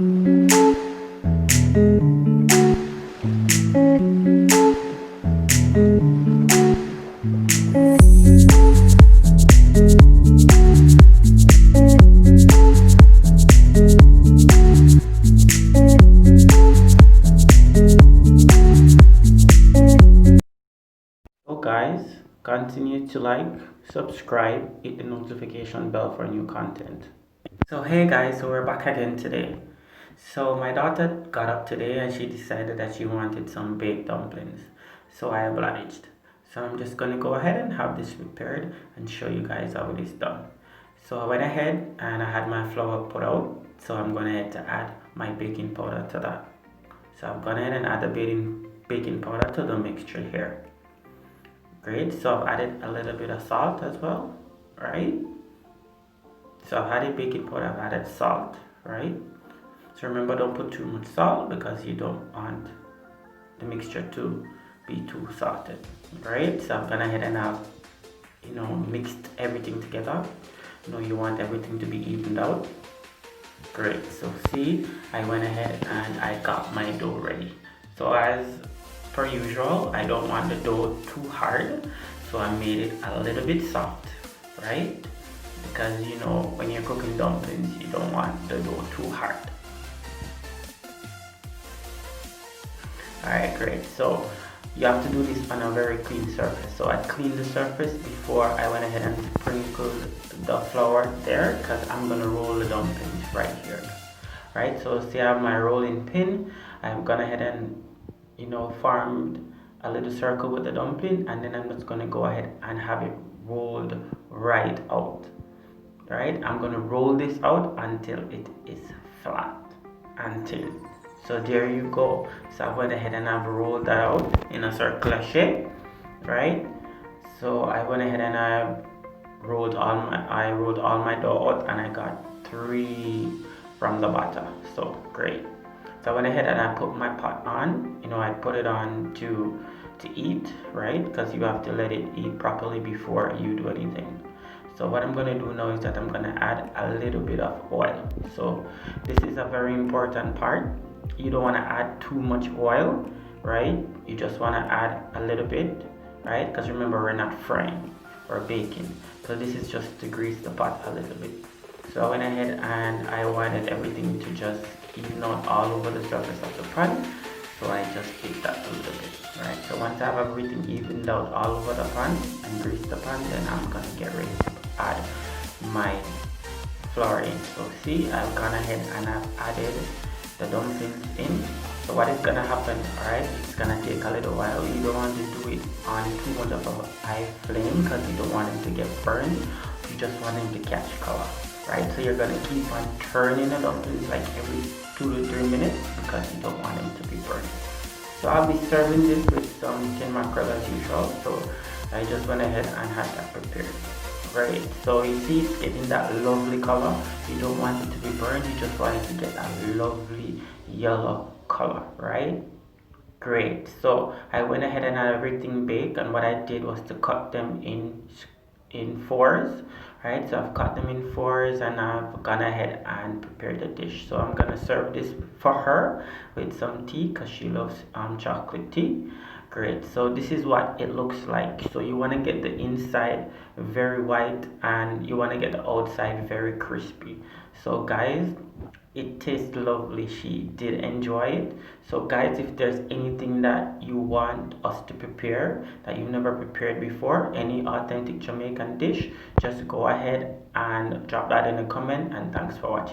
So guys, continue to like, subscribe, hit the notification bell for new content. So hey guys, so we're back again today. So my daughter got up today and she decided that she wanted some baked dumplings. So I obliged. So I'm just gonna go ahead and have this prepared and show you guys how it is done. So I went ahead and I had my flour put out. So I'm gonna have to add my baking powder to that. So I've gone ahead and add the baking powder to the mixture here. Great, so I've added a little bit of salt as well, right? So I've added baking powder, I've added salt, right? So remember, don't put too much salt because you don't want the mixture to be too salted, right? So I've gone ahead and I've, mixed everything together. You want everything to be evened out. Great, so see, I went ahead and I got my dough ready. So as per usual, I don't want the dough too hard, so I made it a little bit soft, right? Because when you're cooking dumplings, you don't want the dough too hard. Alright, great. So you have to do this on a very clean surface. So I cleaned the surface before I went ahead and sprinkled the flour there, because I'm gonna roll the dumplings right here. Right, so see, I have my rolling pin. I've gone ahead and formed a little circle with the dumpling, and then I'm just gonna go ahead and have it rolled right out. Right, I'm gonna roll this out until it is flat and thin. So there you go. So I went ahead and I've rolled that out in a circular shape, right? So I went ahead and I rolled all my dough out, and I got 3 from the batter. So great. So I went ahead and I put my pot on. I put it on to eat, right? Because you have to let it eat properly before you do anything. So what I'm going to do now is that I'm going to add a little bit of oil. So this is a very important part. You don't want to add too much oil, right? You just want to add a little bit, right? Because remember, we're not frying or baking. So this is just to grease the pot a little bit. So I went ahead and I wanted everything to just even out all over the surface of the pan. So I just did that a little bit, right? So once I have everything evened out all over the pan and greased the pan, then I'm gonna get ready to add my flour in. So see, I've gone ahead and I've added the dumplings in. So what is gonna happen, alright, it's gonna take a little while. You don't want to do it on too much of a high flame because you don't want them to get burned. You just want them to catch color, right? So you're gonna keep on turning the dumplings like every 2 to 3 minutes because you don't want them to be burned. So I'll be serving this with some tin mackerel as usual. So I just went ahead and had that prepared. Right, so you see it's getting that lovely color. You don't want it to be burned, you just want it to get that lovely yellow color, right? Great. So I went ahead and had everything baked, and what I did was to cut them in fours, right? So I've cut them in fours and I've gone ahead and prepared the dish. So I'm gonna serve this for her with some tea because she loves chocolate tea. Great, so this is what it looks like. So you want to get the inside very white and you want to get the outside very crispy. So guys, it tastes lovely. She did enjoy it. So guys, if there's anything that you want us to prepare that you've never prepared before, any authentic Jamaican dish, just go ahead and drop that in the comment, and thanks for watching.